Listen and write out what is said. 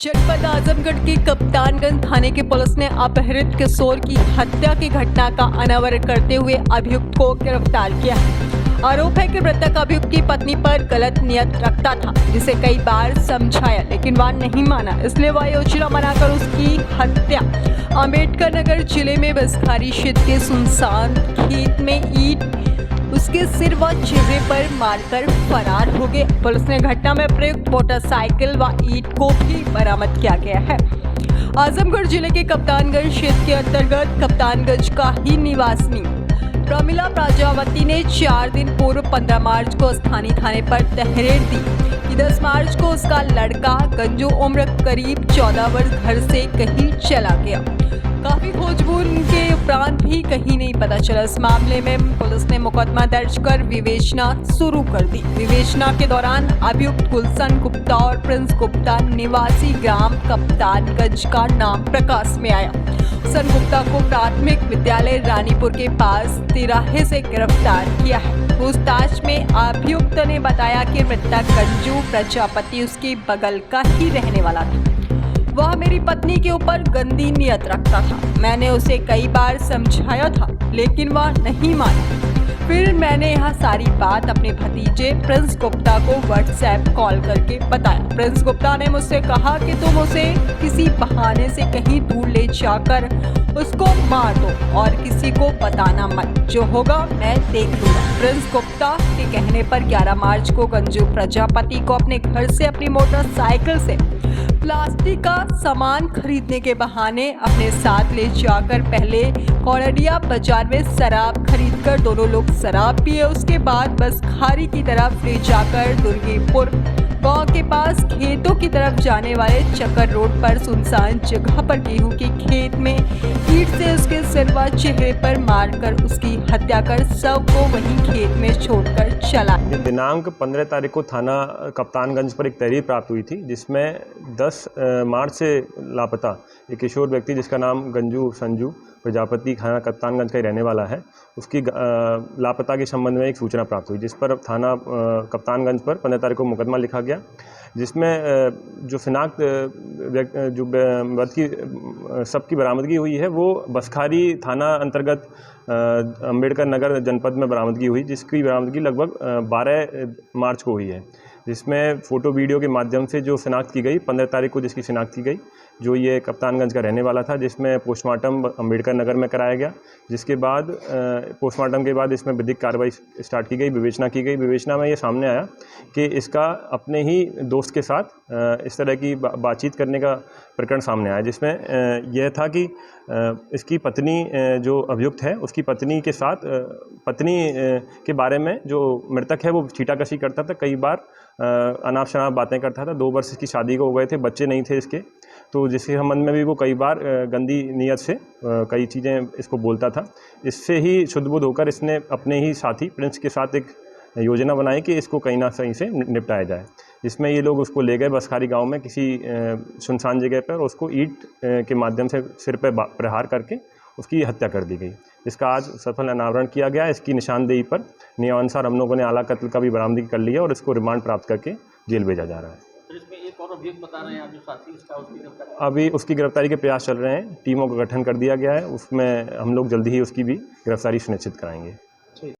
जनपद आजमगढ़ के कप्तानगंज थाने की पुलिस ने अपहृत किशोर की हत्या की घटना का अनावरण करते हुए अभियुक्त को गिरफ्तार किया है। आरोप है कि मृतक अभियुक्त की पत्नी पर गलत नियत रखता था, जिसे कई बार समझाया लेकिन वह नहीं माना, इसलिए वह योजना बनाकर उसकी हत्या अम्बेडकर नगर जिले में बसखारी क्षेत्र के सुनसान खेत में ईंट उसके सिर व चेहरे पर मारकर फरार हो गए। पुलिस ने घटना में प्रयुक्त मोटरसाइकिल व ईंट को भी बरामद किया गया है। आजमगढ़ जिले के कप्तानगंज क्षेत्र के अंतर्गत कप्तानगंज का ही निवासी प्रमिला प्रजापति ने 4 दिन पूर्व 15 मार्च को स्थानीय थाने पर तहरीर दी कि 10 मार्च को उसका लड़का गंजू उम्र करीब 14 वर्ष घर से कहीं चला गया। काफी खोजबीन के उपरांत भी कहीं नहीं पता चला। इस मामले में पुलिस ने मुकदमा दर्ज कर विवेचना शुरू कर दी। विवेचना के दौरान अभियुक्त गुलशन गुप्ता और प्रिंस गुप्ता निवासी ग्राम कप्तानगंज का नाम प्रकाश में आया। गुलशन गुप्ता को प्राथमिक विद्यालय रानीपुर के पास तिराहे से गिरफ्तार किया है। पूछताछ में अभियुक्त ने बताया कि मृतक गंजू प्रजापति उसके बगल का ही रहने वाला था। वह मेरी पत्नी के ऊपर गंदी नियत रखता था। मैंने उसे कई बार समझाया था लेकिन वह नहीं माना। फिर मैंने यह सारी बात अपने भतीजे प्रिंस गुप्ता को व्हाट्सएप कॉल करके बताया। प्रिंस गुप्ता ने मुझसे कहा कि तुम उसे किसी बहाने से कहीं दूर ले जाकर उसको मार दो और किसी को बताना मत, जो होगा मैं देख लूंगा। प्रिंस गुप्ता के कहने पर 11 मार्च को गंजू प्रजापति को अपने घर से अपनी मोटरसाइकिल से प्लास्टिक का सामान खरीदने के बहाने अपने साथ ले जाकर पहले कौड़िया बाजार में शराब खरीदकर दोनों लोग शराब पिए। उसके बाद बसखारी की तरफ ले जाकर दुर्गीपुर गांव के पास खेतों की तरफ जाने वाले चक्कर रोड पर सुनसान जगह पर गेहूं के खेत में ईंट से उसके सिर व चेहरे पर मारकर उसकी हत्या कर शव को वहीं खेत में छोड़कर चला। दिनांक 15 तारीख को थाना कप्तानगंज पर एक तहरीर प्राप्त हुई थी, जिसमें 10 मार्च से लापता एक किशोर व्यक्ति जिसका नाम गंजू संजू प्रजापति थाना कप्तानगंज का ही रहने वाला है, उसकी लापता के संबंध में एक सूचना प्राप्त हुई, जिस पर थाना कप्तानगंज पर 15 तारीख को मुकदमा लिखा गया, जिसमें जो शिनाख्त जो की सबकी बरामदगी हुई है वो बसखारी थाना अंतर्गत अम्बेडकर नगर जनपद में बरामदगी हुई, जिसकी बरामदगी लगभग 12 मार्च को हुई है, जिसमें फ़ोटो वीडियो के माध्यम से जो शिनाख्त की गई 15 तारीख को जिसकी शिनाख्त की गई, जो ये कप्तानगंज का रहने वाला था, जिसमें पोस्टमार्टम अम्बेडकर नगर में कराया गया, जिसके बाद पोस्टमार्टम के बाद इसमें विधिक कार्रवाई स्टार्ट की गई, विवेचना की गई। विवेचना में ये सामने आया कि इसका अपने ही दोस्त के साथ इस तरह की बातचीत करने का प्रकरण सामने आया, जिसमें यह था कि इसकी पत्नी जो अभियुक्त है उसकी पत्नी के साथ पत्नी के बारे में जो मृतक है वो छीटाकशी करता था, कई बार अनाप शनाप बातें करता था। 2 वर्ष इसकी शादी को हो गए थे, बच्चे नहीं थे इसके, तो जिसके संबंध में भी वो कई बार गंदी नीयत से कई चीज़ें इसको बोलता था। इससे ही शुद्ध-बुद्ध होकर इसने अपने ही साथी प्रिंस के साथ एक योजना बनाई कि इसको कहीं ना कहीं से निपटाया जाए, जिसमें ये लोग उसको ले गए बसखारी गांव में किसी सुनसान जगह पर, उसको ईंट के माध्यम से सिर पर प्रहार करके उसकी हत्या कर दी गई, जिसका आज सफल अनावरण किया गया। इसकी निशानदेही पर नियमानुसार हम लोगों ने आला कत्ल का भी बरामदगी कर लिया और इसको रिमांड प्राप्त करके जेल भेजा जा रहा है। तो इसमें एक और अभियुक्त बता रहे हैं आप जो साथी उसका उसकी गिरफ्तारी, अभी उसकी गिरफ्तारी के प्रयास चल रहे हैं, टीमों का गठन कर दिया गया है, उसमें हम लोग जल्दी ही उसकी भी गिरफ्तारी सुनिश्चित कराएंगे।